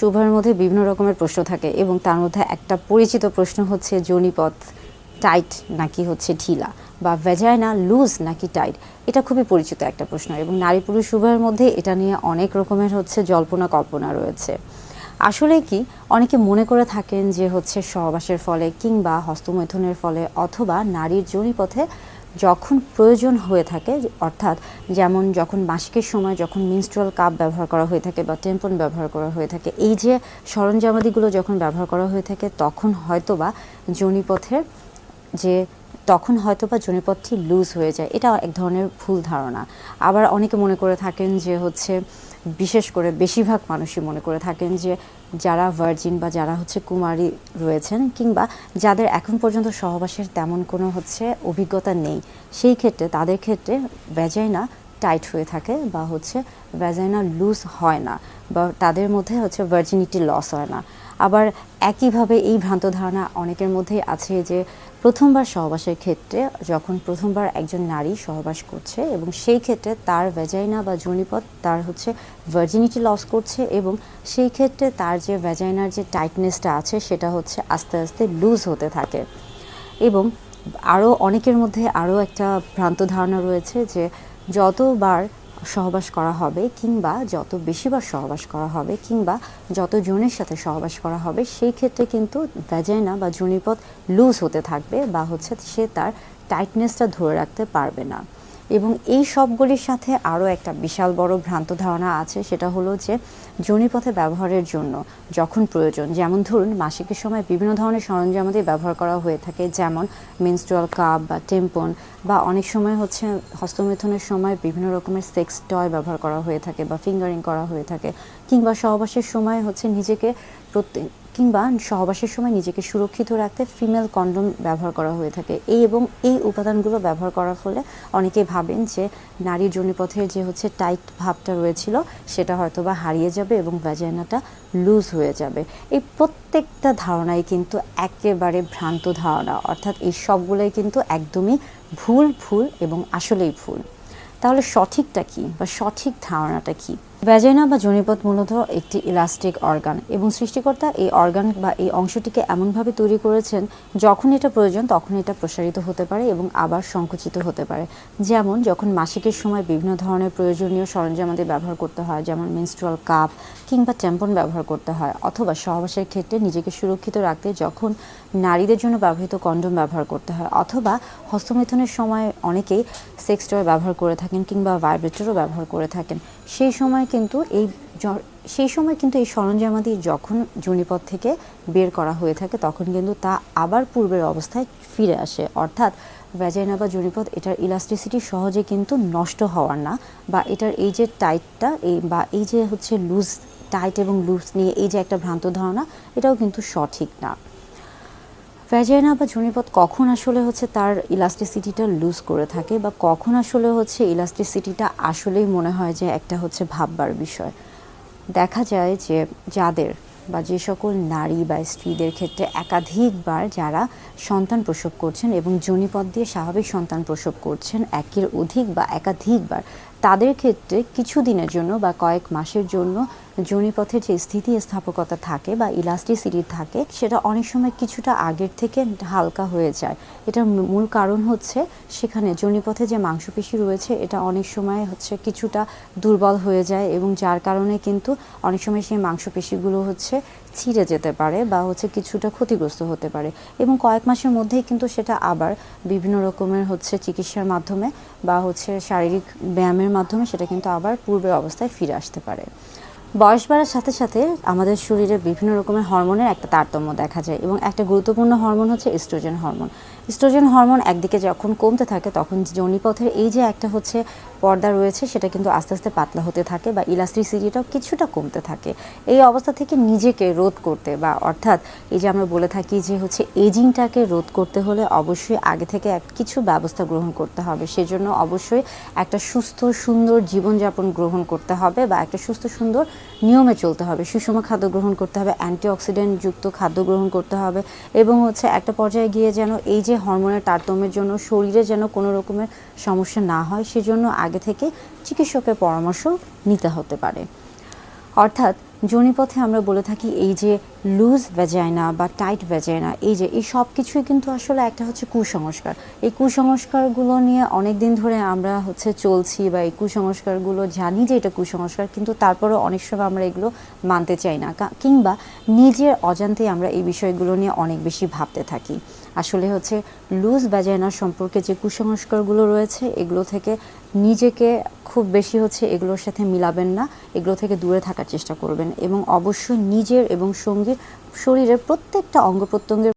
শুভের মধ্যে বিভিন্ন রকমের প্রশ্ন থাকে এবং তার মধ্যে একটা পরিচিত প্রশ্ন হচ্ছে যোনিপথ টাইট নাকি হচ্ছে ঢিলা, বা ভ্যাজাইনা লুজ নাকি টাইট। এটা খুবই পরিচিত একটা প্রশ্ন এবং নারী পুরুষ উভয়ের মধ্যে এটা নিয়ে অনেক রকমের হচ্ছে জল্পনা কল্পনা রয়েছে। আসলে কি অনেকে মনে করে থাকেন যে হচ্ছে সহবাসের ফলে কিংবা হস্তমৈথুনের ফলে অথবা নারীর যোনিপথে যখন প্রয়োজন হয়ে থাকে, অর্থাৎ যেমন যখন মাসিকের সময় যখন মিনস্ট্রুয়াল কাপ ব্যবহার করা হয়ে থাকে বা টেম্পন ব্যবহার করা হয়ে থাকে, এই যে সরঞ্জামাদিগুলো যখন ব্যবহার করা হয়ে থাকে তখন হয়তোবা যোনিপথের যে তখন হয়তোবা যোনিপথটি লুজ হয়ে যায়। এটা এক ধরনের ভুল ধারণা। আবার অনেকে মনে করে থাকেন যে হচ্ছে, বিশেষ করে বেশিরভাগ মানুষই মনে করে থাকেন যে যারা ভার্জিন বা যারা হচ্ছে কুমারী রয়েছেন কিংবা যাদের এখন পর্যন্ত সহবাসের তেমন কোনো হচ্ছে অভিজ্ঞতা নেই, সেই ক্ষেত্রে তাদের ক্ষেত্রে ভ্যাজাইনা টাইট হয়ে থাকে বা হচ্ছে ভ্যাজাইনা লুজ হয় না, বা তাদের মধ্যে হচ্ছে ভার্জিনিটি লস হয় না। আবার একইভাবে এই ভ্রান্ত ধারণা অনেকের মধ্যেই আছে যে প্রথমবার সহবাসের ক্ষেত্রে যখন প্রথমবার একজন নারী সহবাস করছে এবং সেই ক্ষেত্রে তার ভ্যাজাইনা বা যোনিপথ তার হচ্ছে ভার্জিনিটি লস করছে এবং সেই ক্ষেত্রে তার যে ভ্যাজাইনার যে টাইটনেসটা আছে সেটা হচ্ছে আস্তে আস্তে লুজ হতে থাকে। এবং আরও অনেকের মধ্যে আরও একটা ভ্রান্ত ধারণা রয়েছে যে যতবার সহবাস করা হবে কিংবা যত বেশিবার সহবাস করা হবে কিংবা যত জনের সাথে সহবাস করা হবে সেই ক্ষেত্রে কিন্তু ভ্যাজাইনা বা যোনিপথ লুজ হতে থাকবে বা হচ্ছে সে তার টাইটনেসটা ধরে রাখতে পারবে না। এবং এই সবগুলির সাথে আরও একটা বিশাল বড় ভ্রান্ত ধারণা আছে, সেটা হলো যে যোনিপথে ব্যবহারের জন্য যখন প্রয়োজন, যেমন ধরুন মাসিকের সময় বিভিন্ন ধরনের সরঞ্জামাদি ব্যবহার করা হয়ে থাকে, যেমন মেনস্ট্রুয়াল কাপ বা টেম্পন, বা অনেক সময় হচ্ছে হস্তমৈথুনের সময় বিভিন্ন রকমের সেক্স টয় ব্যবহার করা হয়ে থাকে বা ফিঙ্গারিং করা হয়ে থাকে, কিংবা সহবাসের সময় হচ্ছে নিজেকে সহবাসের সময় নিজেকে সুরক্ষিত রাখতে ফিমেল কন্ডোম ব্যবহার করা হয়ে থাকে। এই উপাদানগুলো ব্যবহার করার ফলে অনেকেই ভাবেন যে নারীর যোনিপথের যে হচ্ছে টাইট ভাবটা রয়েছিল সেটা হয়তো বা হারিয়ে যাবে এবং ভ্যাজাইনাটা লুজ হয়ে যাবে। এই প্রত্যেকটা ধারণাই কিন্তু একেবারে ভ্রান্ত ধারণা, অর্থাৎ এই সবগুলোই কিন্তু একদমই ভুল এবং আসলেই ভুল। তাহলে সঠিকটা কি বা সঠিক ধারণাটা কি? ভ্যাজাইনা বা যোনিপথ মূলত একটি ইলাস্টিক অর্গান এবং সৃষ্টিকর্তা এই অর্গান বা এই অংশটিকে এমনভাবে তৈরি করেছেন যখন এটা প্রয়োজন তখন এটা প্রসারিত হতে পারে এবং আবার সংকুচিত হতে পারে। যেমন যখন মাসিকের সময় বিভিন্ন ধরনের প্রয়োজনীয় সরঞ্জামাদি ব্যবহার করতে হয়, যেমন মেনস্ট্রুয়াল কাপ কিংবা ট্যাম্পন ব্যবহার করতে হয়, অথবা সহবাসের ক্ষেত্রে নিজেকে সুরক্ষিত রাখতে যখন নারীদের জন্য ব্যবহৃত কন্ডোম ব্যবহার করতে হয়, অথবা হস্তমৈথুনের সময় অনেকেই সেক্স টয় ব্যবহার করে থাকেন কিংবা ভাইব্রেটরও ব্যবহার করে থাকেন, সেই সময় কিন্তু এই সরঞ্জামাদি যখন যোনিপথ থেকে বের করা হয়ে থাকে তখন কিন্তু তা আবার পূর্বের অবস্থায় ফিরে আসে। অর্থাৎ ভ্যাজাইনা বা যোনিপথ এটার ইলাস্টিসিটি সহজে কিন্তু নষ্ট হওয়ার না, বা এটার এই যে টাইটটা এই যে হচ্ছে লুজ, টাইট এবং লুজ নিয়ে এই যে একটা ভ্রান্ত ধারণা, এটাও কিন্তু সঠিক না। ভ্যাজাইনা বা যোনিপথ কখন আসলে হচ্ছে তার ইলাস্টিসিটিটা লুজ করে থাকে বা কখন আসলে হচ্ছে ইলাস্টিসিটিটা আসলেই মনে হয় যে একটা হচ্ছে ভাববার বিষয়। দেখা যায় যে যাদের বা যে সকল নারী বা স্ত্রীদের ক্ষেত্রে একাধিকবার যারা সন্তান প্রসব করছেন এবং যোনিপথ দিয়ে স্বাভাবিক সন্তান প্রসব করছেন একের অধিক বা একাধিকবার, তাদের ক্ষেত্রে কিছু দিনের জন্য বা কয়েক মাসের জন্য যোনিপথের যে স্থিতিস্থাপকতা থাকে বা ইলাস্টিসিটি থাকে সেটা অনেক সময় কিছুটা আগের থেকে হালকা হয়ে যায়। এটার মূল কারণ হচ্ছে সেখানে যোনিপথে যে মাংসপেশি রয়েছে এটা অনেক সময় হচ্ছে কিছুটা দুর্বল হয়ে যায় এবং যার কারণে কিন্তু অনেক সময় সেই মাংসপেশিগুলো হচ্ছে ছিঁড়ে যেতে পারে বা হচ্ছে কিছুটা ক্ষতিগ্রস্ত হতে পারে এবং কয়েক মাসের মধ্যেই কিন্তু সেটা আবার বিভিন্ন রকমের হচ্ছে চিকিৎসার মাধ্যমে বা হচ্ছে শারীরিক ব্যায়ামের মাধ্যমে সেটা কিন্তু আবার পূর্বের অবস্থায় ফিরে আসতে পারে। বয়স বাড়ার সাথে সাথে আমাদের শরীরে বিভিন্ন রকমের হরমোনের একটা তারতম্য দেখা যায় এবং একটা গুরুত্বপূর্ণ হরমোন হচ্ছে ইস্ট্রোজেন হরমোন। ইস্ট্রোজেন হরমোন একদিকে যখন কমতে থাকে তখন যোনিপথের এই যে একটা হচ্ছে পর্দা রয়েছে সেটা কিন্তু আস্তে আস্তে পাতলা হতে থাকে বা ইলাস্টিসিটিটাও কিছুটা কমতে থাকে। এই অবস্থা থেকে নিজেকে রোধ করতে বা অর্থাৎ এই যে আমরা বলে থাকি যে হচ্ছে এজিংটাকে রোধ করতে হলে অবশ্যই আগে থেকে কিছু ব্যবস্থা গ্রহণ করতে হবে। সেজন্য অবশ্যই একটা সুস্থ সুন্দর জীবনযাপন গ্রহণ করতে হবে বা একটা সুস্থ সুন্দর নিয়মে চলতে হবে, সুষম খাদ্য গ্রহণ করতে হবে, অ্যান্টিঅক্সিডেন্ট যুক্ত খাদ্য গ্রহণ করতে হবে এবং হচ্ছে একটা পর্যায়ে গিয়ে যেন এই যে হরমোনের তারতম্যের জন্য শরীরে যেন কোনো রকমের সমস্যা না হয় সেজন্য আগে থেকে চিকিৎসকের পরামর্শ নিতে হতে পারে। অর্থাৎ যোনিপথে আমরা বলে থাকি এই যে লুজ ভ্যাজাইনা বা টাইট ভ্যাজাইনা, এই সব কিছুই কিন্তু আসলে একটা হচ্ছে কুসংস্কার। এই কুসংস্কারগুলো নিয়ে অনেক দিন ধরে আমরা চলছি, বা এই কুসংস্কারগুলো জানি যে এটা কুসংস্কার, কিন্তু তারপরেও অনেক সময় আমরা এগুলো মানতে চাই না, কিংবা নিজের অজান্তেই আমরা এই বিষয়গুলো নিয়ে অনেক বেশি ভাবতে থাকি। আসলে লুজ ভ্যাজাইনা সম্পর্কে যে কুসংস্কারগুলো রয়েছে এগুলো থেকে নিজেকে খুব বেশি এগুলোর সাথে মিলাবেন না, এগুলো থেকে দূরে থাকার চেষ্টা করবেন, এবং অবশ্যই নিজের এবং সঙ্গীর শরীরের প্রত্যেকটা অঙ্গ প্রত্যঙ্গের